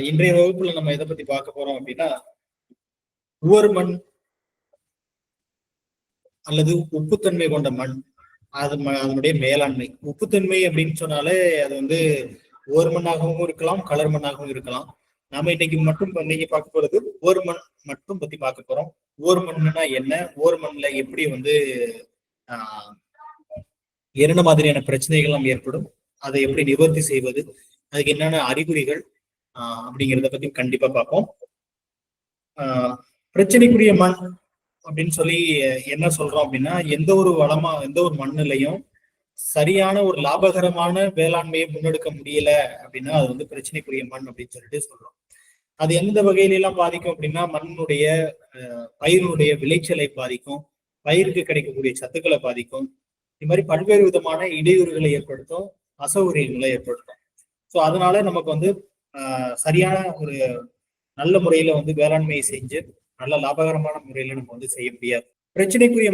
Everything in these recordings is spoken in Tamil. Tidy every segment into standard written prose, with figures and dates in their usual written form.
இன்றைய வகுப்புல நம்ம எதை பத்தி பார்க்க போறோம் அப்படின்னா, உவர் மண் அல்லது உப்புத்தன்மை கொண்ட மண், அதனுடைய மேலாண்மை. உப்புத்தன்மை அப்படின்னு சொன்னாலே அது வந்து உவர் மண்ணாகவும் இருக்கலாம், கலர் மண்ணாகவும் இருக்கலாம். நாம இன்னைக்கு பார்க்க போறது உவர் மண் மட்டும் பத்தி பார்க்க போறோம். உவர் மண்ணுனா என்ன, உவர் மண்ணுல எப்படி வந்து என்ன மாதிரியான பிரச்சனைகள் எல்லாம் ஏற்படும், அதை எப்படி நிவர்த்தி செய்வது, அதுக்கு என்னென்ன அறிகுறிகள் அப்படிங்கிறத பத்தி கண்டிப்பா பார்ப்போம். பிரச்சனைக்குரிய மண் அப்படின்னு சொல்லி என்ன சொல்றோம் அப்படின்னா, எந்த ஒரு மண்ணிலையும் சரியான ஒரு லாபகரமான வேளாண்மையை முன்னெடுக்க முடியல அப்படின்னா அது வந்து பிரச்சனைக்குரிய மண் அப்படின்னு சொல்லிட்டு சொல்றோம். அது எந்த வகையில எல்லாம் பாதிக்கும் அப்படின்னா, மண்ணுடைய பயிரினுடைய விளைச்சலை பாதிக்கும், பயிருக்கு கிடைக்கக்கூடிய சத்துக்களை பாதிக்கும். இது மாதிரி பல்வேறு விதமான இடையூறுகளை ஏற்படுத்தும், அசௌகரியங்களை ஏற்படுத்தும். ஸோ அதனால நமக்கு வந்து சரியான ஒரு நல்ல முறையில வந்து வேளாண்மையை செஞ்சு நல்ல லாபகரமான முறையில நம்ம வந்து செய்ய முடியாது. பிரச்சனைக்குரிய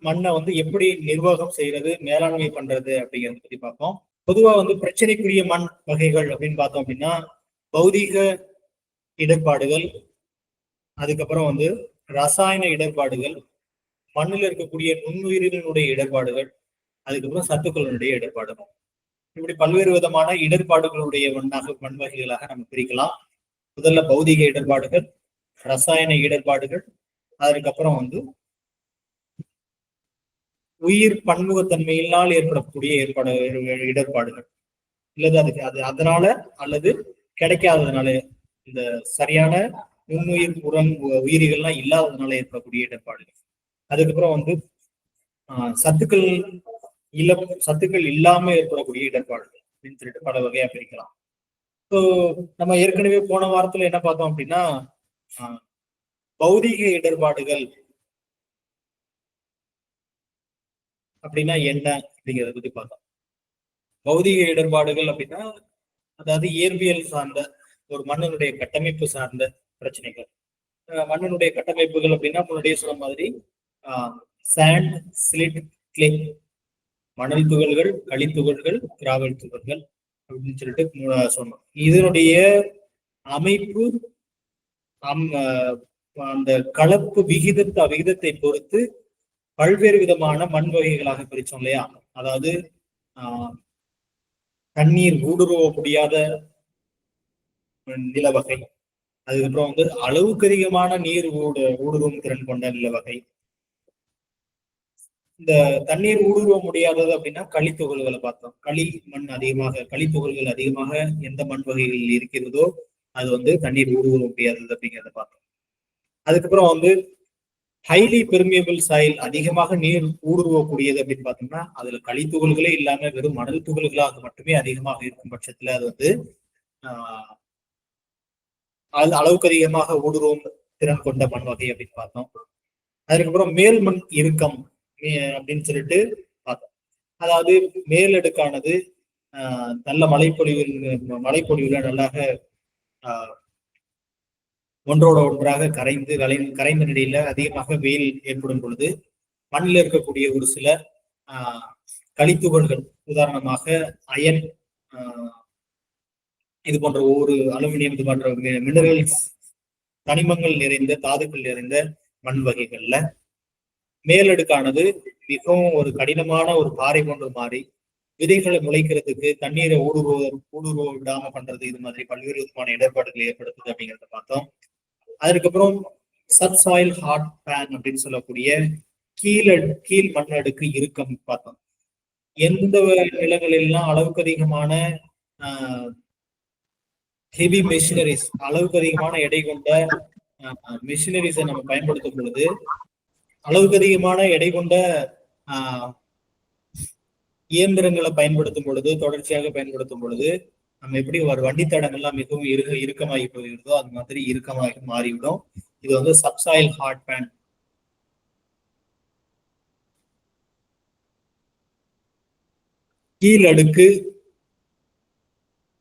மண்ணை வந்து எப்படி நிர்வாகம் செய்யறது, மேலாண்மை பண்றது அப்படிங்கிறத பத்தி பார்ப்போம். பொதுவா வந்து பிரச்சனைக்குரிய மண் வகைகள் அப்படின்னு பார்த்தோம் அப்படின்னா, பௌதீக இடர்பாடுகள், அதுக்கப்புறம் வந்து ரசாயன இடர்பாடுகள், மண்ணில் இருக்கக்கூடிய நுண்ணுயிரினுடைய இடர்பாடுகள், அதுக்கப்புறம் சத்துக்களுடைய இடர்பாடுகள். இப்படி பல்வேறு விதமான இடர்பாடுகளுடைய மண் வகைகளாக நம்ம பிரிக்கலாம். முதல்ல பௌதீக இடர்பாடுகள், ரசாயன இடர்பாடுகள், அதுக்கப்புறம் வந்து உயிர் பன்முகத்தன்மையினால் ஏற்படக்கூடிய இடர்பாடுகள், இல்லது அது அதனால அல்லது கிடைக்காததுனால, இந்த சரியான நுண்ணுயிர் உயிரிகள்லாம் இல்லாததுனால ஏற்படக்கூடிய இடர்பாடுகள். அதுக்கப்புறம் வந்து சத்துக்கள் இல்லாம ஏற்படக்கூடிய இடர்பாடுகள் அப்படின்னு சொல்லிட்டு பல வகையா பிரிக்கலாம். ஸோ நம்ம ஏற்கனவே போன வாரத்துல என்ன பார்த்தோம் அப்படின்னா, பௌதீக இடர்பாடுகள் அப்படின்னா என்ன அப்படிங்கிறத பத்தி பார்த்தோம். பௌதீக இடர்பாடுகள் அப்படின்னா, அதாவது இயற்பியல் சார்ந்த ஒரு மண்ணினுடைய கட்டமைப்பு சார்ந்த பிரச்சனைகள். மண்ணினுடைய கட்டமைப்புகள் அப்படின்னா முன்னாடியே சொன்ன மாதிரி சாண்ட், ஸ்லிட், கிளே, மணல் துகள்கள், களித்துகள்கள், கிராவல் துகள்கள் அப்படின்னு சொல்லிட்டு சொன்னோம். இதனுடைய அமைப்பு அந்த கலப்பு விகிதத்தை பொறுத்து பல்வேறு விதமான மண் வகைகளாக பிரிச்சோம் இல்லையா. அதாவது தண்ணீர் ஊடுருவ முடியாத நில வகை, அதுக்கப்புறம் வந்து அளவுக்கு அதிகமான நீர் ஊடுருவும் திறன் கொண்ட நில வகை. இந்த தண்ணீர் ஊடுருவ முடியாதது அப்படின்னா களித்துகள்களை பார்த்தோம். களித்துகள்கள் அதிகமாக எந்த மண் வகைகளில் இருக்கிறதோ அது வந்து தண்ணீர் ஊடுருவ முடியாதது அப்படிங்கிறத பார்த்தோம். அதுக்கப்புறம் வந்து ஹைலி பெர்மியபிள் சாயில், அதிகமாக நீர் ஊடுருவக்கூடியது அப்படின்னு பார்த்தோம்னா அதுல களித்துகள்களே இல்லாம வெறும் மணல் துகள்களாக மட்டுமே அதிகமாக இருக்கும் பட்சத்துல அது வந்து அளவுக்கு அதிகமாக ஊடுருவும் திறன் கொண்ட மண் வகை அப்படின்னு பார்த்தோம். அதுக்கப்புறம் மேல் மண் இறுக்கம் அப்படின்னு பார்த்தோம். அதாவது மேலடுக்கானது நல்ல மழைப்பொழிவுல நல்லாக ஒன்றோட ஒன்றாக கரைந்த நிலையில அதிகமாக வெயில் ஏற்படும் பொழுது மண்ணில் இருக்கக்கூடிய ஒரு சில களித்துகள்கள், உதாரணமாக அயன், இது போன்ற ஒவ்வொரு அலுமினியம், இது போன்ற மினரல்ஸ், கனிமங்கள் நிறைந்த தாதுக்கள் நிறைந்த மண் வகைகள்ல மேலடுக்கானது மிகவும் ஒரு கடினமான ஒரு பாறை போன்ற மாறி விதைகளை முளைக்கிறதுக்கு தண்ணீரை ஊடுருவ விடாம பண்றது, இது மாதிரி பல்வேறு விதமான இடர்பாடுகளை ஏற்படுத்துது அப்படிங்கிறத பார்த்தோம். அதுக்கப்புறம் சப்சாயில் ஹார்ட் பேன் அப்படின்னு சொல்லக்கூடிய கீழ் மண் அடுக்கு இறுக்கம் பார்த்தோம். எந்த நிலங்களெல்லாம் அளவுக்கு அதிகமான ஹெவி மெஷினரிஸ், அளவுக்கு அதிகமான எடை கொண்ட மெஷினரிஸை நம்ம பயன்படுத்தும் பொழுது, அளவுக்கு அதிகமான எடை கொண்ட இயந்திரங்களை பயன்படுத்தும் பொழுது, தொடர்ச்சியாக பயன்படுத்தும் பொழுது நம்ம எப்படி ஒரு வண்டித்தடங்கள்லாம் மிகவும் இறுக்கமாகி போகிறதோ அது மாதிரி இறுக்கமாகி மாறிவிடும். இது வந்து சப்சாயில் ஹார்ட் பேன். கீழ் அடுக்கு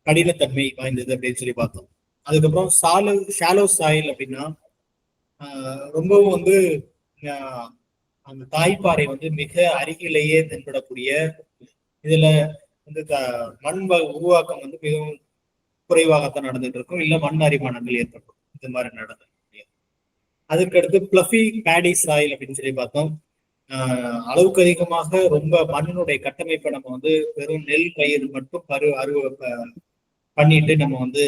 கடினத்தன்மை வாய்ந்தது அப்படின்னு சொல்லி பார்த்தோம். அதுக்கப்புறம் ஷாலோ சாயில் அப்படின்னா ரொம்பவும் வந்து அந்த தாய்ப்பாறை வந்து மிக அருகிலேயே தென்படக்கூடிய, இதுல வந்து மண் உருவாக்கம் வந்து மிகவும் குறைவாகத்தான் நடந்துட்டு இருக்கும், இல்ல மண் அரிமானங்கள் ஏற்படும், இது மாதிரி நடந்தது. அதுக்கடுத்து பிளஃபி பேடி சாயில் அப்படின்னு சொல்லி பார்த்தோம். அளவுக்கு அதிகமாக ரொம்ப மண்ணினுடைய கட்டமைப்பை நம்ம வந்து வெறும் நெல் பயிர் மட்டும் பண்ணிட்டு நம்ம வந்து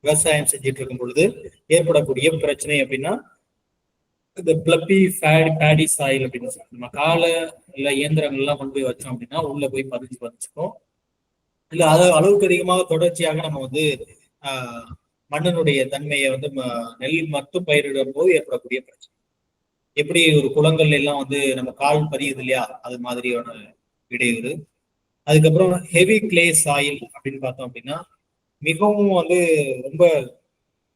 விவசாயம் செஞ்சுட்டு இருக்கும் பொழுது ஏற்படக்கூடிய பிரச்சனை அப்படின்னா இந்த பிளப்பி பேடி சாயில் அப்படின்னு சொல்லி நம்ம காலை இல்ல இயந்திரங்கள் எல்லாம் கொண்டு போய் வச்சோம் அப்படின்னா உள்ள போய் பதிச்சுக்கும். இல்ல அது அளவுக்கு அதிகமாக தொடர்ச்சியாக நம்ம வந்து மண்ணினுடைய தன்மையை வந்து நெல் மட்டும் பயிரிடும் போது ஏற்படக்கூடிய பிரச்சனை. எப்படி ஒரு குளங்கள் எல்லாம் வந்து நம்ம கால் பதியுது இல்லையா, அது மாதிரியான இடையூறு. அதுக்கப்புறம் ஹெவி கிளே சாயில் அப்படின்னு பார்த்தோம் அப்படின்னா மிகவும் வந்து ரொம்ப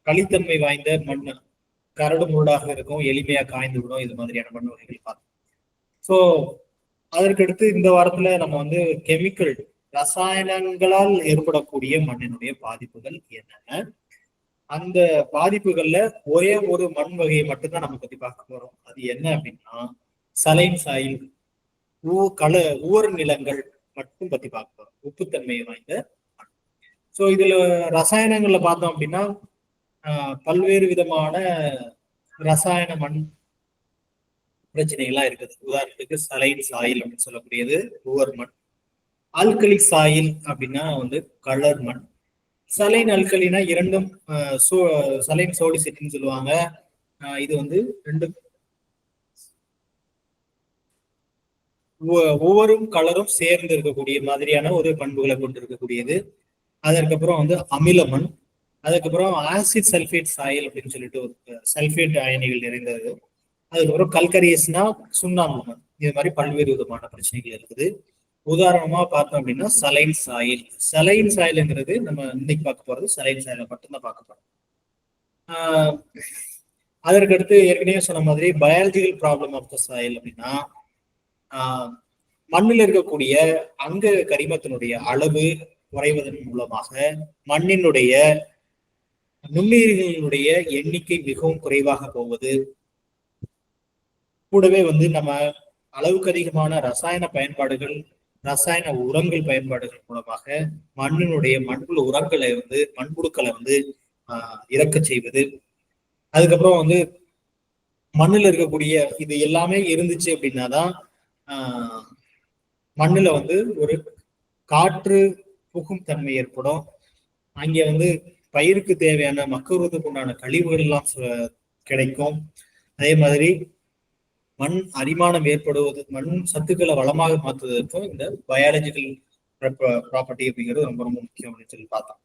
களித்தன்மை வாய்ந்த மண், கரடு முரடாக இருக்கும், எளிமையா காய்ந்து விடும், இது மாதிரியான மண் வகைகள் பார்த்தோம். ஸோ அதற்கடுத்து இந்த வாரத்துல நம்ம வந்து கெமிக்கல் ரசாயனங்களால் ஏற்படக்கூடிய மண்ணினுடைய பாதிப்புகள் என்னென்ன, அந்த பாதிப்புகள்ல ஒரே ஒரு மண் வகையை மட்டும்தான் நம்ம பத்தி பார்க்க போறோம். அது என்ன அப்படின்னா சலைன் சாயில், உவர் நிலங்கள் மட்டும் பத்தி பார்க்க போறோம், உப்புத்தன்மையை வாய்ந்த. ஸோ இதுல ரசாயனங்கள்ல பார்த்தோம் அப்படின்னா பல்வேறு விதமான ரசாயன மண் பிரச்சனைகள்லாம் இருக்குது. உதாரணத்துக்கு சலைன் சாயில் அப்படின்னு சொல்லக்கூடியது உவர் மண். ஆல்கலி சாயில் அப்படின்னா வந்து கலர் மண். சலைன் அல்கலினா இரண்டும் சலைன் சோடிசிட்டின்னு சொல்லுவாங்க. இது வந்து ரெண்டு ஒவ்வொரும் கலரும் சேர்ந்து இருக்கக்கூடிய மாதிரியான ஒரு பண்புகளை கொண்டு இருக்கக்கூடியது. அதற்கப்புறம் வந்து அமில மண். அதுக்கப்புறம் ஆசிட் சல்ஃபேட் சாயில் அப்படின்னு சொல்லிட்டு ஒரு சல்ஃபேட் அயனிகள் நிறைந்தது. அதுக்கப்புறம் கல்கரியஸ்னா சுண்ணாம்பு மண். இது மாதிரி பல்வேறு விதமான பிரச்சனைகள் இருக்குது. உதாரணமா பார்த்தோம் அப்படின்னா சலைன் சாயில். சலைன் சாயில்ங்கிறது நம்ம இன்னைக்கு பார்க்க போறது சலைன் சாயில மட்டும்தான் பார்க்க போறோம். அதற்கடுத்து ஏற்கனவே சொன்ன மாதிரி biological problem of the soil அப்படின்னா மண்ணில் இருக்கக்கூடிய அங்க கரிமத்தினுடைய அளவு குறைவதன் மூலமாக மண்ணினுடைய நுண்ணுயிரிகளுடைய எண்ணிக்கை மிகவும் குறைவாக போவது, கூடவே வந்து நம்ம அளவுக்கு அதிகமான ரசாயன பயன்பாடுகள், ரசாயன உரங்கள் பயன்பாடுகள் மூலமாக மண்ணினுடைய மண்புழு உரங்களை வந்து மண்புழுக்களை வந்து இறக்க செய்வது. அதுக்கப்புறம் வந்து மண்ணில் இருக்கக்கூடிய இது எல்லாமே இருந்துச்சு அப்படின்னாதான் மண்ணுல வந்து ஒரு காற்று புகும் தன்மை ஏற்படும். அங்கே வந்து பயிருக்கு தேவையான மக்குவதற்கு உண்டான கழிவுகள் எல்லாம் கிடைக்கும். அதே மாதிரி மண் அரிமானம் ஏற்படுவது, மண் சத்துக்களை வளமாக மாற்றுவதற்கும் இந்த பயாலஜிக்கல் ப்ராப்பர்ட்டி அப்படிங்கிறது ரொம்ப ரொம்ப முக்கியம் அப்படின்னு சொல்லி பார்க்கலாம்.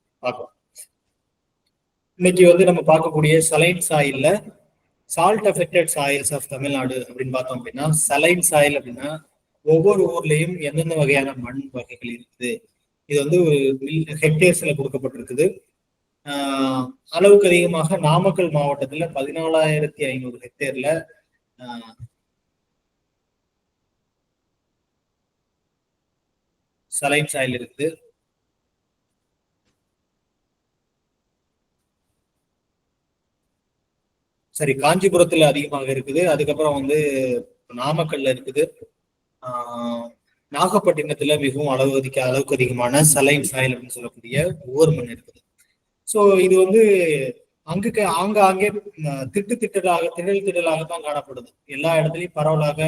இன்னைக்கு வந்து நம்ம பார்க்கக்கூடிய சலைன் சாயில்ல salt affected soils of Tamil Nadu அப்படின்னு பார்த்தோம் அப்படின்னா சலைன் சாயில் அப்படின்னா ஒவ்வொரு ஊர்லயும் எந்தெந்த வகையான மண் வகைகள் இருக்குது, இது வந்து ஒரு ஹெக்டேர்ஸ்ல கொடுக்கப்பட்டிருக்குது. அளவுக்கு அதிகமாக நாமக்கல் மாவட்டத்துல 14,500 ஹெக்டேர்ல சலைன் சாயில் இருக்குது. சரி, காஞ்சிபுரத்துல அதிகமாக இருக்குது. அதுக்கப்புறம் வந்து நாமக்கல்ல இருக்குது. நாகப்பட்டினத்துல மிகவும் அளவுக்கு அதிகமான சலைன் சாயில் அப்படின்னு சொல்லக்கூடிய உவர் மண் இருக்குது. ஸோ இது வந்து ஆங்காங்கே திடலாகத்தான் காணப்படுது. எல்லா இடத்துலையும் பரவலாக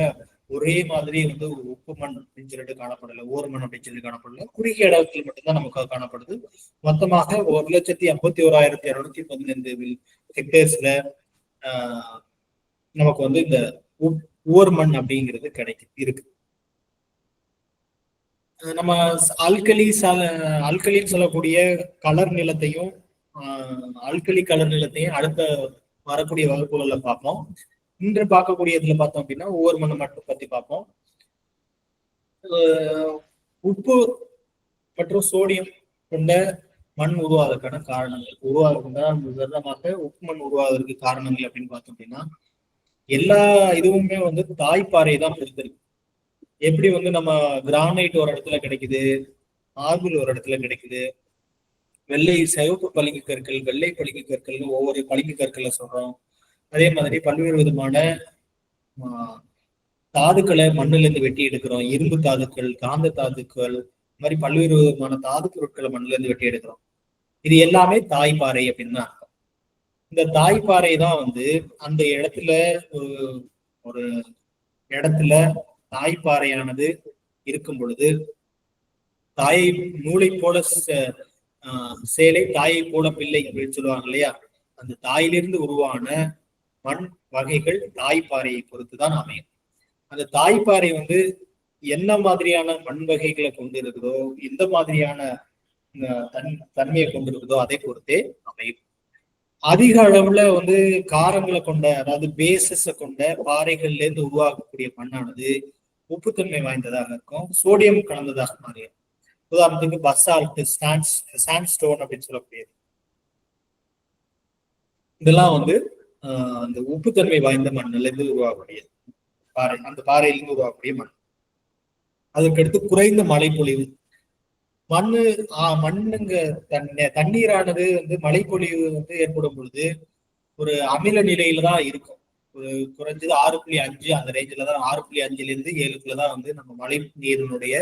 ஒரே மாதிரி வந்து உப்பு மண் அப்படின்னு சொல்லிட்டு காணப்படல, ஓர் மண் அப்படின்னு சொல்லி காணப்படல. குறுகிய இடத்தில் மட்டும்தான் நமக்கு காணப்படுது. மொத்தமாக 1,51,215 ஹெக்டேர்ஸ்ல நமக்கு வந்து இந்த ஓர் மண் அப்படிங்கிறது இருக்கு. நம்ம அல்கலின்னு சொல்லக்கூடிய கலர் நிலத்தையும் அல்கலி கலர் நிலத்தையும் அடுத்த வரக்கூடிய வகுப்புகள்ல பார்ப்போம். இன்று பார்க்கக்கூடியதுல பார்த்தோம் அப்படின்னா ஒவ்வொரு மண்ணை மட்டும் பத்தி பார்ப்போம். உப்பு மற்றும் சோடியம் கொண்ட மண் உருவாவதற்கான காரணங்கள், உதாரணமாக உப்பு மண் உருவாவதற்கு காரணங்கள் அப்படின்னு பார்த்தோம் அப்படின்னா எல்லா இதுவுமே வந்து தாய்ப்பாறை தான் பொறுத்திருக்கு. எப்படி வந்து நம்ம கிரானைட் ஒரு இடத்துல கிடைக்குது, மார்பிள் ஒரு இடத்துல கிடைக்குது, வெள்ளை சிவப்பு பளிங்கு கற்கள், வெள்ளை பளிங்கு கற்கள் ஒவ்வொரு பளிங்கு கற்களை சொல்றோம். அதே மாதிரி பல்வேறு விதமான தாதுக்களை மண்ணிலிருந்து வெட்டி எடுக்கிறோம். இரும்பு தாதுக்கள், காந்த தாதுக்கள், இந்த மாதிரி பல்வேறு விதமான தாது பொருட்களை மண்ணுல இருந்து வெட்டி எடுக்கிறோம். இது எல்லாமே தாய்ப்பாறை அப்படின்னு தான் அர்த்தம். இந்த தாய்ப்பாறை தான் வந்து அந்த இடத்துல ஒரு ஒரு இடத்துல தாய்ப்பாறையானது இருக்கும் பொழுது தாயை நூலை போல சேலை தாயை போல பிள்ளை அப்படின்னு சொல்லுவாங்க இல்லையா, அந்த தாயிலிருந்து உருவான மண் வகைகள் தாய்ப்பாறையை பொறுத்துதான் அமையும். அந்த தாய்ப்பாறை வந்து என்ன மாதிரியான மண் வகைகளை கொண்டு இருக்குதோ, எந்த மாதிரியான தன்மையை கொண்டு இருக்குதோ அதை பொறுத்தே அமையும். அதிக அளவுல வந்து காரங்களை கொண்ட, அதாவது பேசஸ கொண்ட பாறைகள்ல இருந்து உருவாக்கக்கூடிய மண்ணானது உப்புத்தன்மை வாய்ந்ததாக இருக்கும், சோடியம் கலந்ததாக மாறியும். உதாரணத்துக்கு பசால்ட், சாண்ட்ஸ்டோன் அப்படின்னு சொல்லக்கூடியது, இதெல்லாம் வந்து அந்த உப்புத்தன்மை வாய்ந்த மண்ணில இருந்து உருவாகக்கூடியது பாறை, அந்த பாறையிலிருந்து உருவாகக்கூடிய மண். அதற்கடுத்து குறைந்த மழைப்பொழிவு மண்ணுங்க தண்ணீரானது வந்து மழைப்பொழிவு வந்து ஏற்படும் பொழுது ஒரு அமில நிலையில தான் இருக்கும். ஒரு குறைஞ்சது 6.5 அந்த ரேஞ்சில தான், 6.5ல இருந்து 7க்குள்ளதான் வந்து நம்ம மழை நீரினுடைய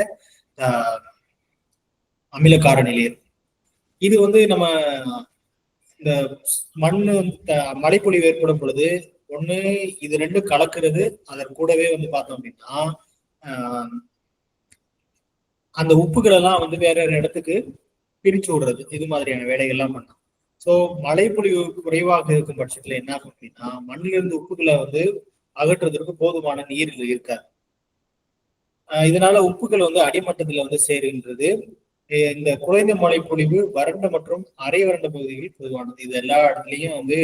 அமிலக்கார நிலை இருக்கும். இது வந்து நம்ம இந்த மண்ணு மழைப்பொழிவு ஏற்படும் பொழுது ஒண்ணு இது ரெண்டும் கலக்கிறது, அதன் கூடவே வந்து பார்த்தோம் அப்படின்னா அந்த உப்புகள் எல்லாம் வந்து வேற ஒரு இடத்துக்கு பிரிச்சு விடுறது, இது மாதிரியான வேலைகள்லாம் பண்ணலாம். ஸோ மழைப்பொழிவு குறைவாக இருக்கும் பட்சத்துல என்ன ஆகும் அப்படின்னா மண்ணிலிருந்து உப்புகளை வந்து அகற்றுவதற்கு போதுமான நீர் இருக்காது. இதனால உப்புகள் வந்து அடிமட்டத்துல வந்து சேருகின்றது. இந்த குறைந்த மழைப்பொழிவு வறண்ட மற்றும் அரை வறண்ட பகுதிகளில் பொதுவானது. இது எல்லா இடத்துலயும் வந்து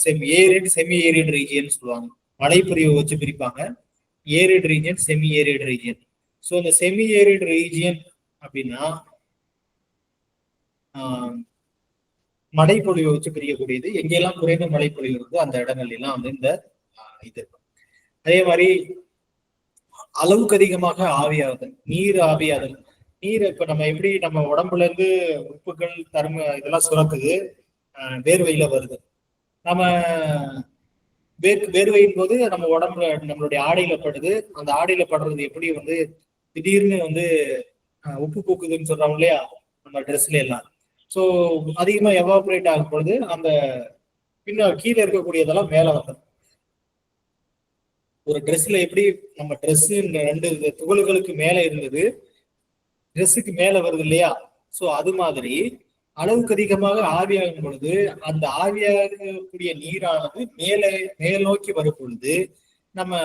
செமி ஏரிட் ரீஜியன் சொல்லுவாங்க. மழைப்பொழிவு வச்சு பிரிப்பாங்க, arid region, semi arid region. So இந்த செமி ஏரிட் ரீஜியன் அப்படின்னா மழைப்பொழிவை வச்சு பிரியக்கூடியது. எங்கெல்லாம் குறைந்த மழைப்பொழிவு இருக்கு அந்த இடங்கள் எல்லாம் வந்து இந்த இது இருக்கும். அதே மாதிரி அளவுக்கு அதிகமாக ஆவியாகுதல், நீர் ஆவியாதல். நீர் இப்ப நம்ம எப்படி நம்ம உடம்புல இருந்து உப்புகள் இதெல்லாம் சுரக்குது, வேர்வையில வருது. நம்ம வேர்வையின் போது நம்ம உடம்புல நம்மளுடைய ஆடையில படுது. அந்த ஆடையில படுறது எப்படி வந்து திடீர்னு வந்து உப்பு பூக்குதுன்னு சொல்றோம் இல்லையா நம்ம ட்ரெஸ்ல எல்லாம். ஸோ அதிகமா எவாபரேட் ஆகும் பொழுது அந்த கீழே இருக்கக்கூடியதெல்லாம் மேல வந்துடும். ஒரு ட்ரெஸ்ல எப்படி நம்ம ட்ரெஸ் 2 துகள்களுக்கு மேல இருந்தது ட்ரெஸ்ஸுக்கு மேல வருது இல்லையா, சோ அது மாதிரி அளவுக்கு அதிகமாக ஆவியாகும் பொழுது அந்த ஆவியாகக்கூடிய நீரானது மேல் நோக்கி வரும் பொழுது நம்ம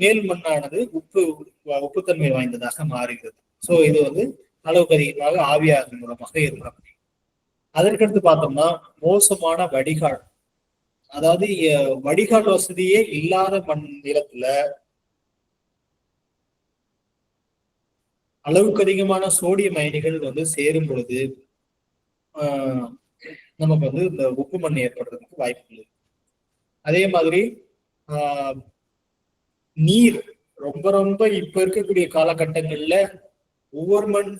மேல் மண்ணானது உப்புத்தன்மை வாய்ந்ததாக மாறுகிறது. சோ இது வந்து அளவுக்கு அதிகமாக ஆவியாகும் மூலமாக ஏற்பட முடியும். அதற்கடுத்து பார்த்தோம்னா மோசமான வடிகால், அதாவது வடிகால் வசதியே இல்லாத மண் நிலத்துல அளவுக்கு அதிகமான சோடியம் அயனிகள் வந்து சேரும் பொழுது நமக்கு வந்து இந்த உப்பு மண் ஏற்படுறதுக்கு வாய்ப்பு உள்ளது. அதே மாதிரி நீர் ரொம்ப ரொம்ப இப்ப இருக்கக்கூடிய காலகட்டங்கள்ல ஒவ்வொரு மண்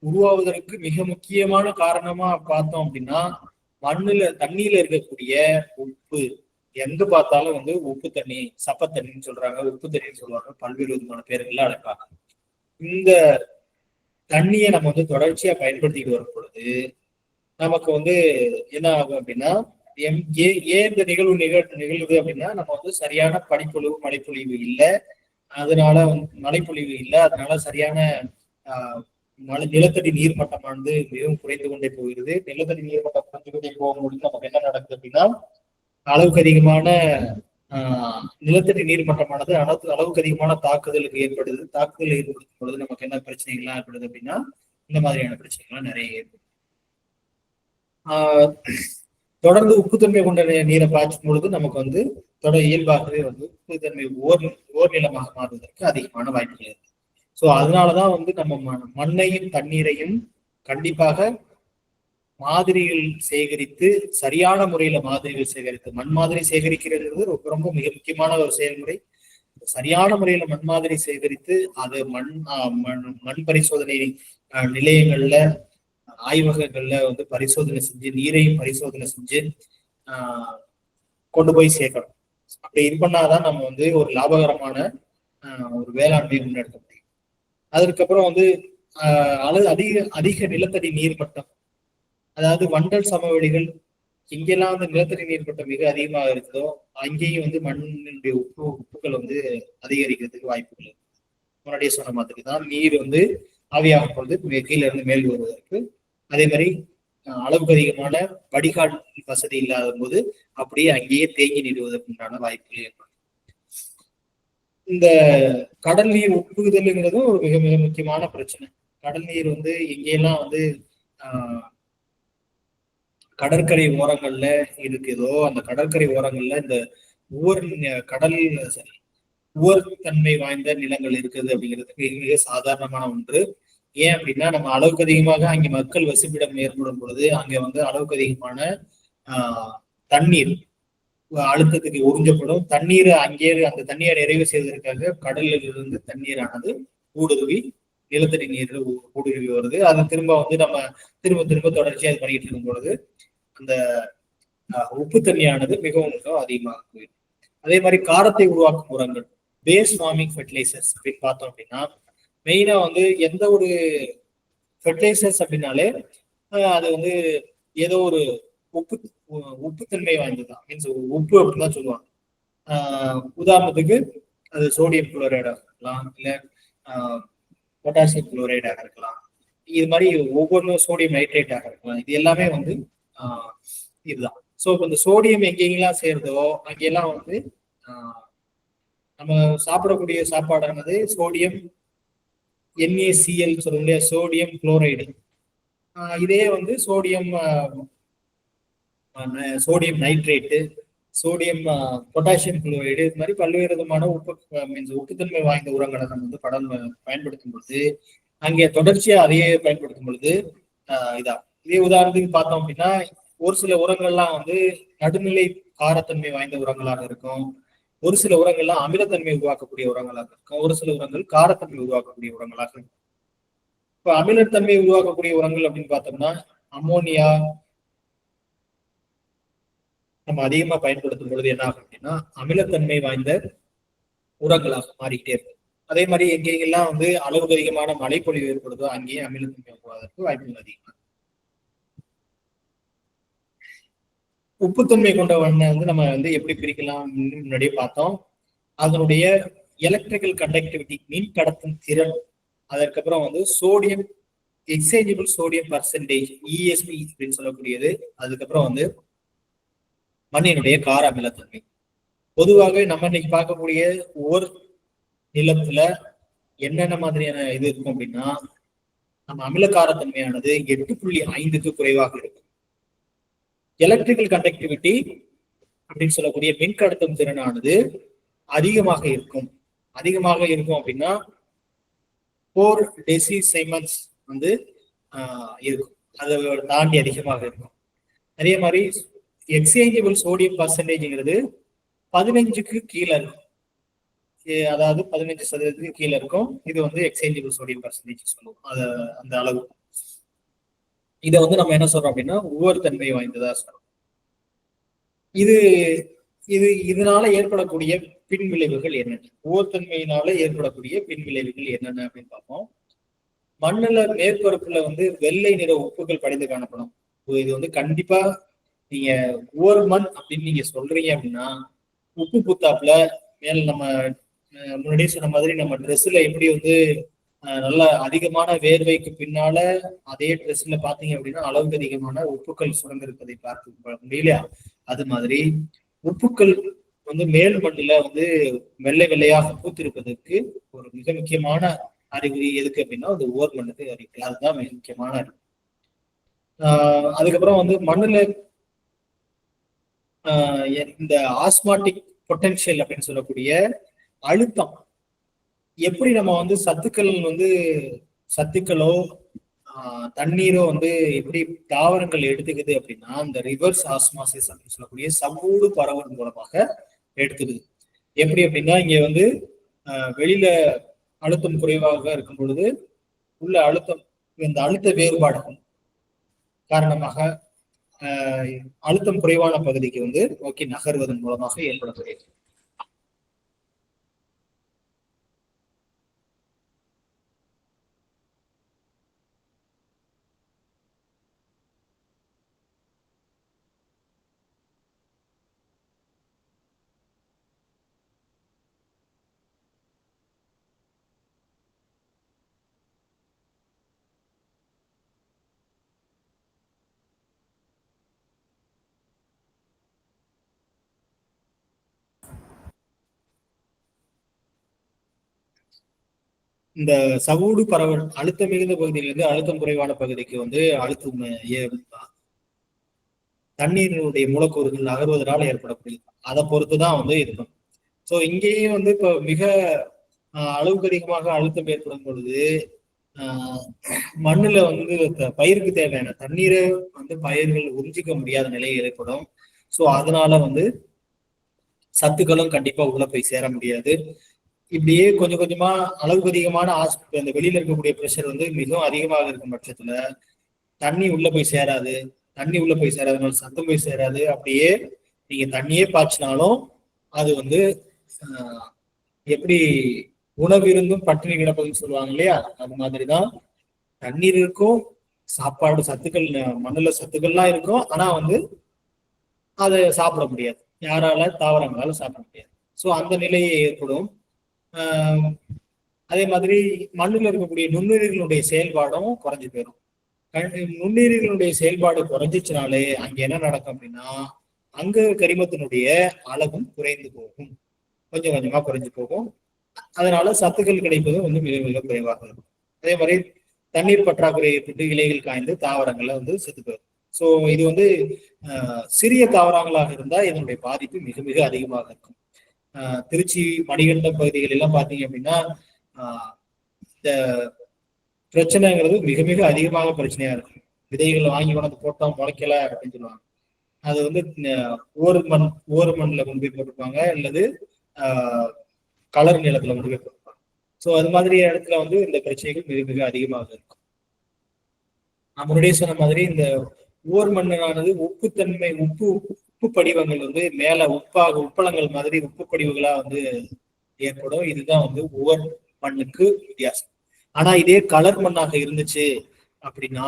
உருவாவதற்கு மிக முக்கியமான காரணமா பார்த்தோம் அப்படின்னா தண்ணியில இருக்கக்கூடிய உப்பு. எங்க பார்த்தாலும் வந்து உப்பு தண்ணி, சப்ப தண்ணின்னு சொல்றாங்க, உப்பு தண்ணின்னு சொல்லுவாங்க, பல்வேறு விதமான பேர்கள்ல அழைப்பாங்க. இந்த தண்ணியை நம்ம வந்து தொடர்ச்சியா பயன்படுத்திட்டு வரும் பொழுது நமக்கு வந்து என்ன ஆகும் அப்படின்னா ஏன் இந்த நிகழ்வுது அப்படின்னா நம்ம வந்து சரியான மழைப்பொழிவு இல்லை, அதனால மழைப்பொழிவு இல்லை, அதனால சரியான நிலத்தடி நீர்மட்டமானது மிகவும் குறைந்து கொண்டே போகிறது. நிலத்தடி நீர்மட்டம் குறைந்து கொண்டே போகும்பொழுது நமக்கு என்ன நடக்குது அப்படின்னா அளவுக்கு அதிகமான நிலத்தடி நீர்மட்டமானது அளவுக்கு அதிகமான தாக்குதல் ஏற்படுத்தும் பொழுது நமக்கு என்ன பிரச்சனைகள்லாம் ஏற்படுது அப்படின்னா இந்த மாதிரியான பிரச்சனைகள்லாம் நிறைய ஏற்படும். தொடர்ந்து உப்புத்தன்மை கொண்ட நீரை பாய்ச்சும் பொழுது நமக்கு வந்து இயல்பாகவே வந்து உப்புத்தன்மை ஓர் நிலமாக மாறுவதற்கு அதிகமான வாய்ப்புகள் இருக்கு. ஸோ அதனாலதான் வந்து நம்ம மண்ணையும் தண்ணீரையும் கண்டிப்பாக மாதிரிகள் சேகரித்து, சரியான முறையில மாதிரிகள் சேகரித்து, மண் மாதிரி சேகரிக்கிறது ரொம்ப ரொம்ப மிக முக்கியமான ஒரு செயல்முறை. சரியான முறையில மண் மாதிரி சேகரித்து அது மண் பரிசோதனை நிலையங்கள்ல, ஆய்வகங்கள்ல வந்து பரிசோதனை செஞ்சு, நீரையும் பரிசோதனை செஞ்சு கொண்டு போய் சேர்க்கணும். அப்படி இது பண்ணாதான் நம்ம வந்து ஒரு லாபகரமான ஒரு வேளாண்மையை முன்னெடுக்க முடியும். அதுக்கப்புறம் வந்து அல்லது அதிக அதிக நிலத்தடி நீர்மட்டம், அதாவது வண்டல் சமவெளிகள் எங்கெல்லாம் வந்து நிலத்தடி நீர்மட்டம் மிக அதிகமாக இருக்குதோ அங்கேயும் வந்து மண்ணினுடைய உப்புகள் வந்து அதிகரிக்கிறதுக்கு வாய்ப்புகள் இருக்கு. முன்னாடியே சொன்ன மாதிரி தான் நீர் வந்து ஆவியாகும் பொழுது கீழே இருந்து மேல் வருவதற்கு, அதே மாதிரி அளவுக்கு அதிகமான வடிகால் வசதி இல்லாத போது அப்படியே அங்கேயே தேங்கி நிறுவதற்கு உண்டான வாய்ப்புகள் ஏற்படும். இந்த கடல் நீர் உட்புகுதல்ங்கிறதும் ஒரு மிக மிக முக்கியமான பிரச்சனை. கடல் நீர் வந்து எங்கெல்லாம் வந்து கடற்கரை ஓரங்கள்ல இருக்குதோ அந்த கடற்கரை ஓரங்கள்ல இந்த உவர் கடல் சரி உவர் தன்மை வாய்ந்த நிலங்கள் இருக்குது அப்படிங்கிறது மிக மிக சாதாரணமான ஒன்று. ஏன் அப்படின்னா நம்ம அளவுக்கு அதிகமாக அங்கே மக்கள் வசிப்பிடம் ஏற்படும் பொழுது அங்க வந்து அளவுக்கு அதிகமான தண்ணீர் அழுத்தத்துக்கு உறிஞ்சப்படும். தண்ணீரை அங்கே அந்த தண்ணீரை நிறைவு செய்வதற்காக கடலில் இருந்து தண்ணீரானது ஊடுருவி நிலத்தடி நீர் ஊடுருவி வருது. அது திரும்ப வந்து நம்ம திரும்ப திரும்ப தொடர்ச்சியாக அது பண்ணிட்டு இருக்கும் பொழுது அந்த உப்பு தண்ணியானது மிகவும் மிகவும் அதிகமாக போயிடும். அதே மாதிரி காரத்தை உருவாக்கும் உரங்கள், பேஸ் ஃபார்மிங் ஃபெர்டிலைசர்ஸ் அப்படின்னு பார்த்தோம் அப்படின்னா மெயினா வந்து எந்த ஒரு ஃபெர்டிலைசர்ஸ் அப்படின்னாலே அது வந்து ஏதோ ஒரு உப்புத்தன்மை வாய்ந்ததுதான், மீன்ஸ் உப்பு அப்படின்னு தான் சொல்லுவாங்க. உதாரணத்துக்கு அது சோடியம் குளோரைடாக இருக்கலாம், இல்லை பொட்டாசியம் குளோரைடாக இருக்கலாம், இது மாதிரி ஒவ்வொன்றும் சோடியம் நைட்ரேட்டாக இருக்கலாம். இது எல்லாமே வந்து இதுதான். ஸோ இப்போ இந்த சோடியம் எங்கெங்கெல்லாம் சேருதோ அங்கெல்லாம் வந்து நம்ம சாப்பிடக்கூடிய சாப்பாடானது சோடியம் NaCl சொல்லக்கூடிய சோடியம் குளோரைடு, இதே வந்து sodium nitrate, sodium potassium chloride, இது மாதிரி பல்வேறு விதமான உப்புத்தன்மை வாய்ந்த உரங்களை நம்ம வந்து பயன்படுத்தும் பொழுது அங்கே தொடர்ச்சியா அதையே பயன்படுத்தும் பொழுது இதே உதாரணத்துக்கு பார்த்தோம் அப்படின்னா ஒரு சில உரங்கள்லாம் வந்து நடுநிலை காரத்தன்மை வாய்ந்த உரங்களாக இருக்கும், ஒரு சில உரங்கள்லாம் அமிலத்தன்மை உருவாக்கக்கூடிய உரங்களாக இருக்கும், ஒரு சில உரங்கள் காரத்தன்மை உருவாக்கக்கூடிய உரங்களாக இருக்கும். இப்ப அமிலத்தன்மை உருவாக்கக்கூடிய உரங்கள் அப்படின்னு பார்த்தோம்னா அமோனியா நம்ம அதிகமா பயன்படுத்தும் பொழுது என்ன ஆகும் அப்படின்னா அமிலத்தன்மை வாய்ந்த உரங்களாக மாறிக்கிட்டே இருக்கும். அதே மாதிரி எங்கெங்கெல்லாம் வந்து அளவுக்கு அதிகமான மழைப்பொழிவு ஏற்படுதோ அங்கேயே அமிலத்தன்மை உருவாவதற்கு வாய்ப்புகள் அதிகமாக. உப்புத்தன்மை கொண்ட வண்ணை வந்து நம்ம வந்து எப்படி பிரிக்கலாம் முன்னாடியே பார்த்தோம். அதனுடைய எலக்ட்ரிக்கல் கண்டக்டிவிட்டி, மின் கடத்தும் திறன், அதற்கப்புறம் வந்து sodium exchangeable sodium percentage ESP அப்படின்னு சொல்லக்கூடியது, அதுக்கப்புறம் வந்து மண்ணினுடைய கார அமிலத்தன்மை. பொதுவாக நம்ம இன்னைக்கு பார்க்கக்கூடிய ஒவ்வொரு நிலத்துல என்னென்ன மாதிரியான இது இருக்கும் அப்படின்னா நம்ம அமிலக்காரத்தன்மையானது 8.5க்கு குறைவாக இருக்கும். எலக்ட்ரிக்கல் கண்டக்டிவிட்டி அப்படின்னு சொல்லக்கூடிய மின்கடத்தும் திறனானது அதிகமாக இருக்கும். அப்படின்னா 4 டெசிசைமன்ஸ் வந்து இருக்கும், அதை தாண்டி அதிகமாக இருக்கும். அதே மாதிரி எக்ஸ்சேஞ்சபிள் சோடியம் பர்சன்டேஜ்ங்கிறது 15க்கு கீழே இருக்கும், அதாவது 15% கீழே இருக்கும். இது வந்து எக்ஸ்சேஞ்சபிள் சோடியம் பர்சன்டேஜ் சொல்லுவோம், அந்த அளவு. இதை வந்து நம்ம என்ன சொல்றோம் அப்படின்னா ஒவ்வொரு தன்மை வாய்ந்ததா சொல்றோம். இதனால ஏற்படக்கூடிய பின் விளைவுகள் என்னென்ன, ஒவ்வொருத்தன்மையினால ஏற்படக்கூடிய பின் விளைவுகள் என்னென்ன அப்படின்னு பார்ப்போம். மண்ணுல மேற்பரப்புல வந்து வெள்ளை நிற உப்புகள் படிந்து காணப்படும். இது வந்து கண்டிப்பா நீங்க ஒவ்வொரு மண் அப்படின்னு நீங்க சொல்றீங்க அப்படின்னா உப்பு புத்தாப்புல மேல நம்ம முன்னாடியே சொன்ன மாதிரி நம்ம ட்ரெஸ்ல எப்படி வந்து நல்ல அதிகமான வேர்வைக்கு பின்னால அதே ட்ரெஸ்ல பாத்தீங்க அப்படின்னா அளவுக்கு அதிகமான உப்புக்கள் சுரந்திருப்பதை பார்க்க முடியலையா, அது மாதிரி உப்புக்கள் வந்து மேல் மண்ணில வந்து வெள்ளை வெள்ளையாக பூத்திருப்பதற்கு ஒரு மிக முக்கியமான அறிகுறி எதுக்கு அப்படின்னா அது ஓர் மண்ணுக்கு அறிகுறி, அதுதான் மிக முக்கியமான அறிகுறி. அதுக்கப்புறம் வந்து மண்ணுல இந்த ஆஸ்மாட்டிக் பொட்டன்ஷியல் அப்படின்னு சொல்லக்கூடிய அழுத்தம், எப்படி நம்ம வந்து சத்துக்களோ தண்ணீரோ வந்து எப்படி தாவரங்கள் எடுத்துக்குது அப்படின்னா இந்த ரிவர்ஸ் ஆஸ்மாசிஸ் அப்படின்னு சொல்லக்கூடிய சவ்வூடு பரவல் மூலமாக எடுத்துக்குது. எப்படி அப்படின்னா இங்க வந்து வெளியில அழுத்தம் குறைவாக இருக்கும் பொழுது உள்ள அழுத்தம், இந்த அழுத்த வேறுபாடு காரணமாக அழுத்தம் குறைவான பகுதிக்கு வந்து நோக்கி நகர்வதன் மூலமாக ஏற்படக்கூடியது. இந்த சவுடு பரவல் அழுத்தம் மிகுந்த பகுதியிலிருந்து அழுத்தம் குறைவான பகுதிக்கு வந்து அழுத்தம் தண்ணீரினுடைய மூலக்கூறுகள் நகர்வதனால் ஏற்படக்கூடியது. அதை பொறுத்துதான் வந்து இருக்கும். ஸோ இங்கேயும் வந்து இப்போ மிக அளவுக்கு அதிகமாக அழுத்தம் ஏற்படும் பொழுது மண்ணுல வந்து பயிருக்கு தேவையான தண்ணீரை வந்து பயிர்கள் உறிஞ்சிக்க முடியாத நிலை ஏற்படும். ஸோ அதனால வந்து சத்துக்களும் கண்டிப்பா உள்ள போய் சேர முடியாது. இப்படியே கொஞ்சம் கொஞ்சமா அளவுக்கு அதிகமான அந்த வெளியில இருக்கக்கூடிய ப்ரெஷர் வந்து மிகவும் அதிகமாக இருக்கும் பட்சத்துல தண்ணி உள்ள போய் சேராது. தண்ணி உள்ள போய் சேராதனால சத்தம் போய் சேராது. அப்படியே நீங்க தண்ணியே பாய்ச்சினாலும் அது வந்து எப்படி உணவு இருந்தும் பட்டினி கிடப்பதுன்னு சொல்லுவாங்க இல்லையா, அது மாதிரிதான் தண்ணீர் இருக்கும், சாப்பாடு சத்துக்கள் மண்ணுல சத்துக்கள்லாம் இருக்கும். ஆனா வந்து அதை சாப்பிட முடியாது, யாரால தாவரங்களால சாப்பிட முடியாது. ஸோ அந்த நிலையை ஏற்படும். அதே மாதிரி மண்ணுல இருக்கக்கூடிய நுண்ணுயிர்களுடைய செயல்பாடும் குறைஞ்சு போயிடும். நுண்ணுயிர்களுடைய செயல்பாடு குறைஞ்சிச்சுனாலே அங்க என்ன நடக்கும் அப்படின்னா அங்க கரிமத்தினுடைய அளவும் குறைந்து போகும், கொஞ்சம் கொஞ்சமா குறைஞ்சு போகும். அதனால சத்துக்கள் கிடைப்பதும் வந்து மிக மிக குறைவாக இருக்கும். அதே மாதிரி தண்ணீர் பற்றாக்குறை ஏற்பட்டு இலைகள் காய்ந்து தாவரங்கள்ல வந்து செத்து போயிடும். ஸோ இது வந்து சிறிய தாவரங்களாக இருந்தா இதனுடைய பாதிப்பு மிக மிக அதிகமாக இருக்கும். திருச்சி மணிகண்டம் பகுதிகள் எல்லாம் பாத்தீங்க அப்படின்னா இந்த பிரச்சனைங்கிறது மிக மிக அதிகமாக பிரச்சனையா இருக்கும். விதைகள் வாங்கி கொண்டு போட்டோம் முளைக்கல அப்படின்னு சொல்லுவாங்க. அது வந்து ஓர் மண்ணில் கொண்டு போய் போட்டிருப்பாங்க, அல்லது கலர் நிலத்துல கொண்டு போய் போட்டிருப்பாங்க. ஸோ அது மாதிரி இடத்துல வந்து இந்த பிரச்சனைகள் மிக மிக அதிகமாக இருக்கும். நான் முன்னாடியே சொன்ன மாதிரி இந்த ஓர் மண்ணானது உப்புத்தன்மை உப்பு படிவங்கள் வந்து மேல உப்பளங்கள் மாதிரி உப்பு படிவுகளா வந்து ஏற்படும். இதுதான் வந்து ஓர் மண்ணுக்கு வித்தியாசம். ஆனா இதே கலர் மண்ணாக இருந்துச்சு அப்படின்னா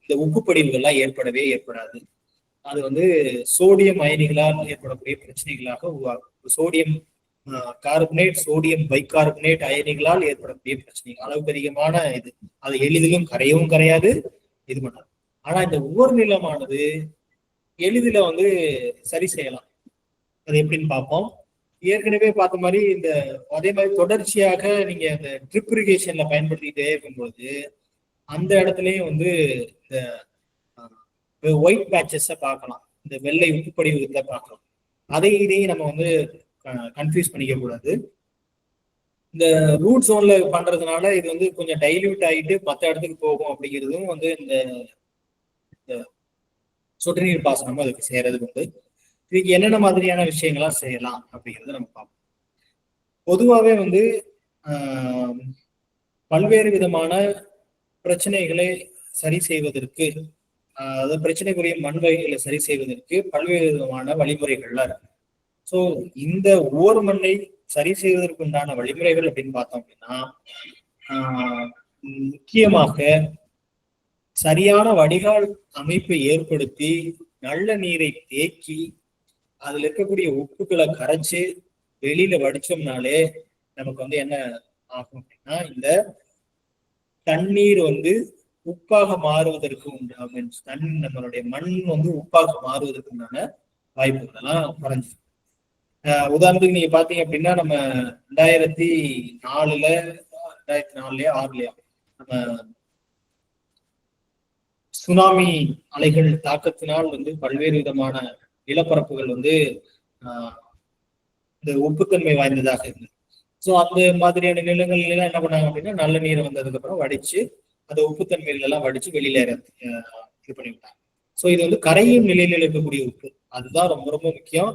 இந்த உப்பு படிவுகள்லாம் ஏற்படவே ஏற்படாது. அது வந்து சோடியம் அயனிகளால் ஏற்படக்கூடிய பிரச்சனைகளாக உருவாகும். சோடியம் கார்பனேட், சோடியம் பைகார்பனேட் அயனிகளால் ஏற்படக்கூடிய பிரச்சனைகள் அளவுக்கு அதிகமான இது. அது எளிதிலும் கரையவும் கரையாது, இது பண்ணாது. ஆனா இந்த உவர் நிலமானது எளிதில வந்து சரி செய்யலாம். அது எப்படின்னு பார்ப்போம். ஏற்கனவே பார்த்த மாதிரி இந்த அதே மாதிரி தொடர்ச்சியாக நீங்க இந்த ட்ரிப் இரிகேஷன்ல பயன்படுத்திக்கிட்டே இருக்கும்போது அந்த இடத்துலயும் வந்து இந்த ஒயிட் பேட்சஸ பார்க்கலாம், இந்த வெள்ளை உப்புப்படிவுகளை பார்க்கலாம். இதையும் நம்ம வந்து கன்ஃபியூஸ் பண்ணிக்க கூடாது. இந்த ரூட் ஜோன்ல பண்றதுனால இது வந்து கொஞ்சம் டைல்யூட் ஆகிட்டு மற்ற இடத்துக்கு போகும் அப்படிங்கிறதும் வந்து இந்த சொட்டு நீர் பாசனமும் அதுக்கு செய்யறதுக்கு வந்து இதுக்கு என்னென்ன மாதிரியான விஷயங்கள்லாம் செய்யலாம் அப்படிங்கிறத நம்ம பார்ப்போம். பொதுவாகவே வந்து பல்வேறு விதமான பிரச்சனைகளை சரி செய்வதற்கு, அதாவது பிரச்சனைக்குரிய மண் வகைகளை சரி செய்வதற்கு பல்வேறு விதமான வழிமுறைகள்லாம் இருக்கு. ஸோ இந்த ஓர் மண்ணை சரி செய்வதற்கு உண்டான வழிமுறைகள் அப்படின்னு பார்த்தோம் அப்படின்னா முக்கியமாக சரியான வடிகால் அமைப்பை ஏற்படுத்தி நல்ல நீரை தேக்கி அதுல இருக்கக்கூடிய உப்புக்களை கரைச்சு வெளியில வடிச்சோம்னாலே நமக்கு வந்து என்ன ஆகும் அப்படின்னா இந்த தண்ணீர் வந்து உப்பாக மாறுவதற்கு உண்டாகும். நம்மளுடைய மண் வந்து உப்பாக மாறுவதற்கு உண்டான வாய்ப்புகள் எல்லாம் குறைஞ்சி. உதாரணத்துக்கு நீங்க பாத்தீங்க அப்படின்னா நம்ம 2004லயோ 2006லயோ நம்ம சுனாமி அலைகள் தாக்கத்தினால் வந்து பல்வேறு விதமான நிலப்பரப்புகள் வந்து இந்த உப்புத்தன்மை வாய்ந்ததாக இருந்தது. ஸோ அந்த மாதிரியான நிலங்கள்ல எல்லாம் என்ன பண்ணாங்க அப்படின்னா நல்ல நீரை வந்ததுக்கு அப்புறம் வடிச்சு அந்த உப்புத்தன்மையில எல்லாம் வடிச்சு வெளியில இது பண்ணிவிட்டாங்க. ஸோ இது வந்து கரையும் நிலையில இருக்கக்கூடிய உப்பு, அதுதான் ரொம்ப ரொம்ப முக்கியம்.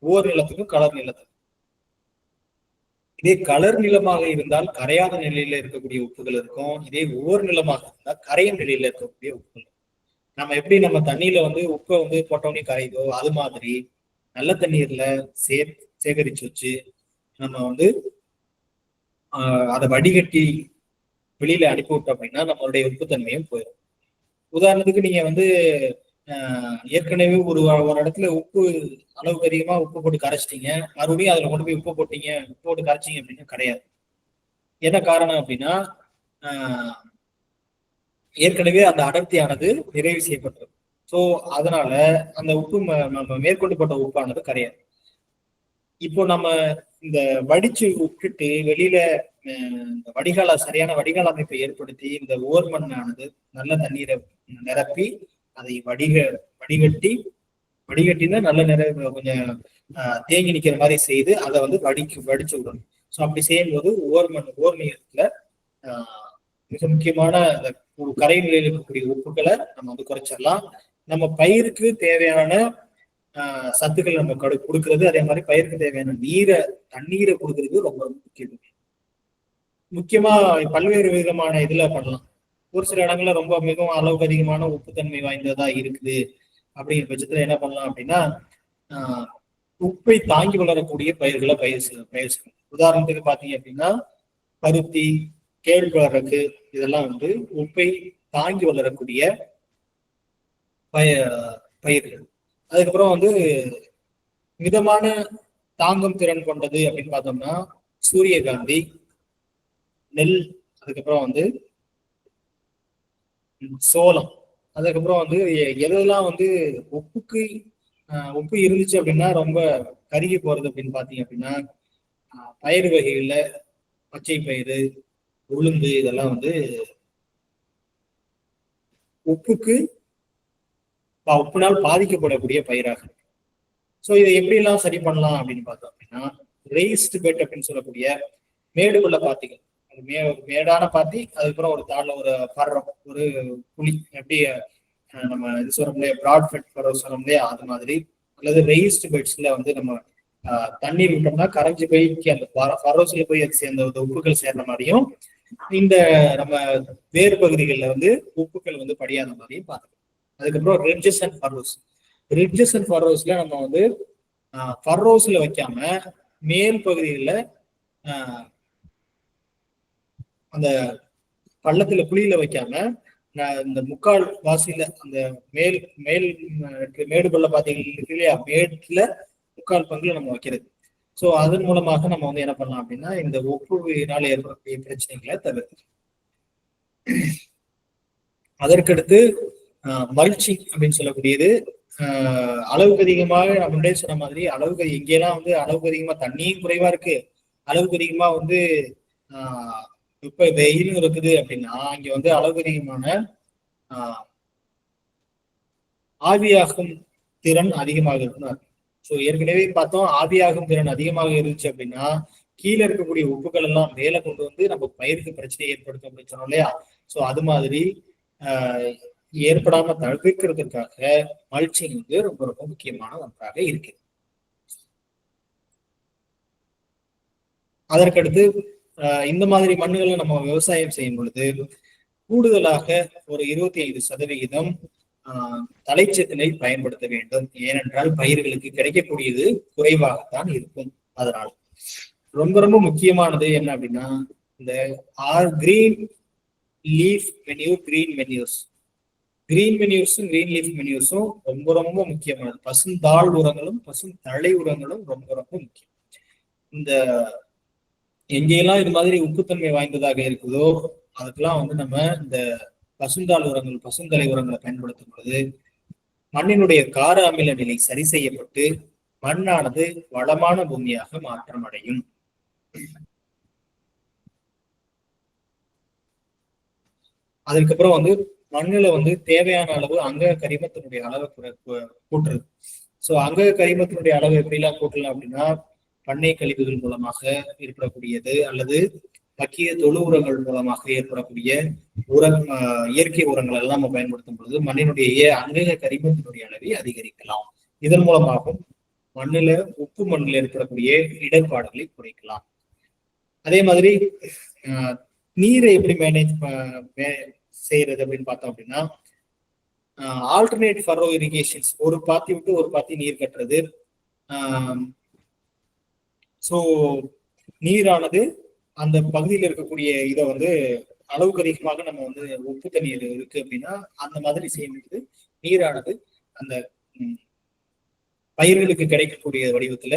ஓர் நிலத்துக்கும் கலர் நிலத்துக்கும். இதே கலர் நிலமாக இருந்தால் கரையாத நிலையில இருக்கக்கூடிய உப்புகள் இருக்கும். இதே ஓர் நிலமாக இருந்தால் கரையும் நிலையில இருக்கக்கூடிய உப்புகள். நம்ம எப்படி நம்ம தண்ணியில வந்து உப்பை வந்து போட்டோன்னே கரையுதோ அது மாதிரி நல்ல தண்ணீர்ல சேகரிச்சு வச்சு நம்ம வந்து அதை வடிகட்டி வெளியில அனுப்பி விட்டோம் அப்படின்னா நம்மளுடைய உப்புத்தன்மையும் போயிடும். உதாரணத்துக்கு நீங்க வந்து ஏற்கனவே ஒரு இடத்துல உப்பு அளவுக்கு அதிகமா உப்பு போட்டு கரைச்சிட்டீங்க, மறுபடியும் அதுல கொண்டு போய் உப்பு போட்டீங்க, உப்பு போட்டு கரைச்சிங்க அப்படின்னு கிடையாது. என்ன காரணம் அப்படின்னா ஏற்கனவே அந்த அடர்த்தியானது நிறைவு செய்யப்பட்டது. ஸோ அதனால அந்த உப்பு நம்ம மேற்கொண்டு போட்ட உப்பானது கரையாது. இப்போ நம்ம இந்த வடிச்சு விட்டுட்டு வெளியில சரியான வடிகால் அமைப்பை ஏற்படுத்தி இந்த ஓர் மண்ணானது நல்ல தண்ணீரை நிரப்பி அதை வடிகட்டினா நல்ல கொஞ்சம் தேங்கி நிக்கிற மாதிரி செய்து அதை வந்து வடிச்சு விடணும். ஸோ அப்படி செய்யும் போது ஓர் நீரத்துல மிக முக்கியமான கரை நிலையில் இருக்கக்கூடிய உப்புகளை நம்ம வந்து குறைச்சிடலாம். நம்ம பயிருக்கு தேவையான சத்துக்கள் நம்ம கொடுக்கறது, அதே மாதிரி பயிருக்கு தேவையான தண்ணீரை கொடுக்கறது ரொம்ப முக்கியம். முக்கியமா பல்வேறு விதமான இதுல பண்ணலாம். ஒரு சில இடங்கள்ல ரொம்ப மிகவும் அளவுக்கு அதிகமான உப்புத்தன்மை வாய்ந்ததா இருக்குது அப்படிங்கிற பட்சத்துல என்ன பண்ணலாம் அப்படின்னா உப்பை தாங்கி வளரக்கூடிய பயிர்களை பயிர் செய்யணும். உதாரணத்துக்கு பாத்தீங்க அப்படின்னா பருத்தி, கேழ்வரகு இதெல்லாம் வந்து உப்பை தாங்கி வளரக்கூடிய பயிர்கள். அதுக்கப்புறம் வந்து மிதமான தாங்கும் திறன் கொண்டது அப்படின்னு பார்த்தோம்னா சூரியகாந்தி, நெல், அதுக்கப்புறம் வந்து சோளம். அதுக்கப்புறம் வந்து எதெல்லாம் வந்து உப்பு இருந்துச்சு அப்படின்னா ரொம்ப கருகி போறது அப்படின்னு பாத்தீங்க அப்படின்னா பயிர் வகைகள்ல பச்சை பயிறு, உளுந்து இதெல்லாம் வந்து உப்புனால் பாதிக்கப்படக்கூடிய பயிராக இருக்கு. ஸோ இதை எப்படி எல்லாம் சரி பண்ணலாம் அப்படின்னு பார்த்தோம் அப்படின்னா ரெய்ஸ்டு பெட் அப்படின்னு சொல்லக்கூடிய மேடுக்குள்ள பாத்திகள், மேடான பாத்தி, அதுக்கப்புறம் ஒரு தாழ்ல ஒரு பர்றம், ஒரு புளி, எப்படி நம்ம இது சொல்ல முடியாது ப்ராட் ஃபெட் ஃபரோஸ் சொல்ல முடியாது அது மாதிரி, அல்லது ரெய்ஸ்டு பெட்ஸ்ல வந்து நம்ம தண்ணீர் விட்டோம்னா கரைஞ்சி போய் அந்த ஃபரோஸ்ல போய் அது சேர்ந்த உப்புகள் சேர்ந்த மாதிரியும் இந்த நம்ம வேறு பகுதிகளில் வந்து உப்புகள் வந்து படியாத மாதிரியும் பார்த்துக்கலாம். அதுக்கப்புறம் ரிட்ஜஸ் அண்ட் ஃபரோஸ்ல நம்ம வந்து ஃபரோஸ்ல வைக்காம மேல் பகுதிகளில் அந்த பள்ளத்துல குழியில வைக்காம இந்த முக்கால் வாசியில அந்த மேடு பள்ள பாத்தீங்கன்னா இருக்கு இல்லையா, மேட்டுல முக்கால் பங்குல நம்ம வைக்கிறது. ஸோ அதன் மூலமாக நம்ம வந்து என்ன பண்ணலாம் அப்படின்னா இந்த ஒப்புவினால் ஏற்படக்கூடிய பிரச்சனைகளை தவிர்த்து. அதற்கடுத்து மல்ச்சிங் அப்படின்னு சொல்லக்கூடியது அளவுக்கு அதிகமாக நம்மளே சொன்ன மாதிரி எங்கெல்லாம் வந்து அளவுக்கு அதிகமா தண்ணியும் குறைவா இருக்கு, அளவுக்கு அதிகமா வந்து இப்ப வெயிலும் இருக்குது அப்படின்னா இங்க வந்து அளவுக்கு அதிகமான ஆவியாகும் திறன் அதிகமாக இருக்குன்னு. ஸோ ஏற்கனவே பார்த்தோம், ஆவியாகும் திறன் அதிகமாக இருந்துச்சு அப்படின்னா கீழே இருக்கக்கூடிய உப்புகள் எல்லாம் மேல கொண்டு வந்து நம்ம பயிருக்கு பிரச்சனையை ஏற்படுத்தும் அப்படின்னு சொன்னோம் இல்லையா. ஸோ அது மாதிரி ஏற்படாம தவிர்க்கிறதுக்காக மல்ச்சிங் வந்து ரொம்ப ரொம்ப முக்கியமான ஒன்றாக இருக்கு. அதற்கடுத்து இந்த மாதிரி மண்ணுகளை நம்ம விவசாயம் செய்யும் பொழுது கூடுதலாக ஒரு 25% தலைச்சத்தினை பயன்படுத்த வேண்டும். ஏனென்றால் பயிர்களுக்கு கிடைக்கக்கூடியது குறைவாகத்தான் இருக்கும். அதனால் ரொம்ப ரொம்ப முக்கியமானது என்ன அப்படின்னா இந்த கிரீன் லீஃப் மெனியூர்ஸும் ரொம்ப ரொம்ப முக்கியமானது. பசுந்தாள் உரங்களும் பசுந்தழை உரங்களும் ரொம்ப ரொம்ப முக்கியம். இந்த எங்கெல்லாம் இது மாதிரி உப்புத்தன்மை வாய்ந்ததாக இருக்குதோ அதுக்கெல்லாம் வந்து நம்ம இந்த பசுந்தாள் உரங்கள், பசுந்தலை உரங்களை பயன்படுத்தும் பொழுது மண்ணினுடைய கார அமில நிலை சரி செய்யப்பட்டு மண்ணானது வளமான பூமியாக மாற்றம் அடையும். அதுக்கப்புறம் வந்து மண்ணுல வந்து தேவையான அளவு அங்க கரிமத்தினுடைய அளவை கூட்டுறது. ஸோ அங்க கரிமத்தினுடைய அளவு எப்படிலாம் கூட்டலாம் அப்படின்னா பண்ணை கழிவுகள் மூலமாக ஏற்படக்கூடியது அல்லது மக்கிய தொழு உரங்கள் மூலமாக ஏற்படக்கூடிய இயற்கை உரங்கள் எல்லாம் நம்ம பயன்படுத்தும் பொழுது மண்ணினுடைய அங்க கரிமத்தினுடைய அளவை அதிகரிக்கலாம். இதன் மூலமாகவும் உப்பு மண்ணில் ஏற்படக்கூடிய இடர்பாடுகளை குறைக்கலாம். அதே மாதிரி நீரை எப்படி மேனேஜ் செய்யறது அப்படின்னு பார்த்தோம் அப்படின்னா ஆல்டர்னேட் ஃபரோ இரிகேஷன்ஸ், ஒரு பாத்தி விட்டு ஒரு பாத்தி நீர் கட்டுறது. ஸோ நீரானது அந்த பகுதியில் இருக்கக்கூடிய இதை வந்து அளவுக்கு அதிகமாக நம்ம வந்து உப்பு தண்ணீர் இருக்கு அப்படின்னா அந்த மாதிரி செய்யும்போது நீரானது அந்த பயிர்களுக்கு கிடைக்கக்கூடிய வடிவத்துல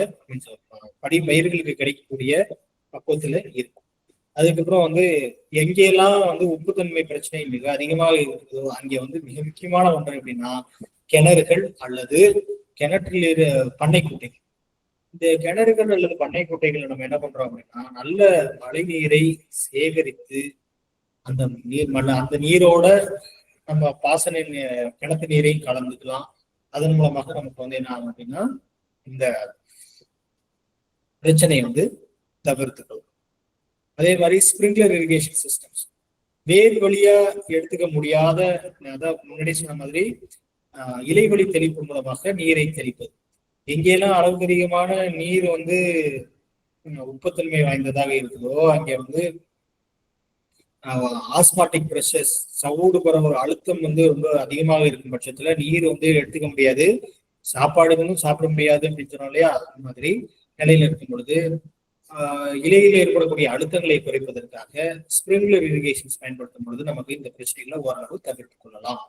பயிர்களுக்கு கிடைக்கக்கூடிய பக்குவத்துல இருக்கும். அதுக்கப்புறம் வந்து எங்கெல்லாம் வந்து உப்புத்தன்மை பிரச்சனை மிக அதிகமாக இருக்குதோ அங்கே வந்து மிக முக்கியமான ஒன்று அப்படின்னா கிணறுகள் அல்லது கிணற்றில் பண்ணை குட்டைகள். இந்த கிணறுகள் அல்லது பண்ணை குட்டைகளை நம்ம என்ன பண்றோம் அப்படின்னா, நல்ல மழை நீரை சேகரித்து அந்த அந்த நீரோட நம்ம கிணத்து நீரையும் கலந்துக்கலாம். அதன் மூலமாக நமக்கு வந்து என்ன ஆகும் அப்படின்னா, இந்த பிரச்சனையை வந்து தவிர்த்துக்கலாம். அதே மாதிரி ஸ்பிரிங்க்லர் இரிகேஷன் சிஸ்டம்ஸ், வேர் வழியா எடுத்துக்க முடியாத, அதாவது முன்னாடி சொன்ன மாதிரி இலைவழி தெளிப்பு மூலமாக நீரை தெளிப்பது. எங்கெல்லாம் அளவுக்கு அதிகமான நீர் வந்து உப்புத்தன்மை வாய்ந்ததாக இருக்குதோ அங்கே வந்து ஆஸ்மாட்டிக் ப்ரெஷர்ஸ், சவுடு போற ஒரு அழுத்தம் வந்து ரொம்ப அதிகமாக இருக்கும் பட்சத்துல நீர் வந்து எடுத்துக்க முடியாது, சாப்பாடுகளும் சாப்பிட முடியாது அப்படின்னு சொன்னோம் இல்லையா. அந்த மாதிரி நிலையில இருக்கும் பொழுது இலையில ஏற்படக்கூடிய அழுத்தங்களை குறைப்பதற்காக ஸ்பிரிங்க்லர் இரிகேஷன்ஸ் பயன்படுத்தும் பொழுது நமக்கு இந்த பிரச்சனைகளை ஓரளவு தவிர்த்துக் கொள்ளலாம்.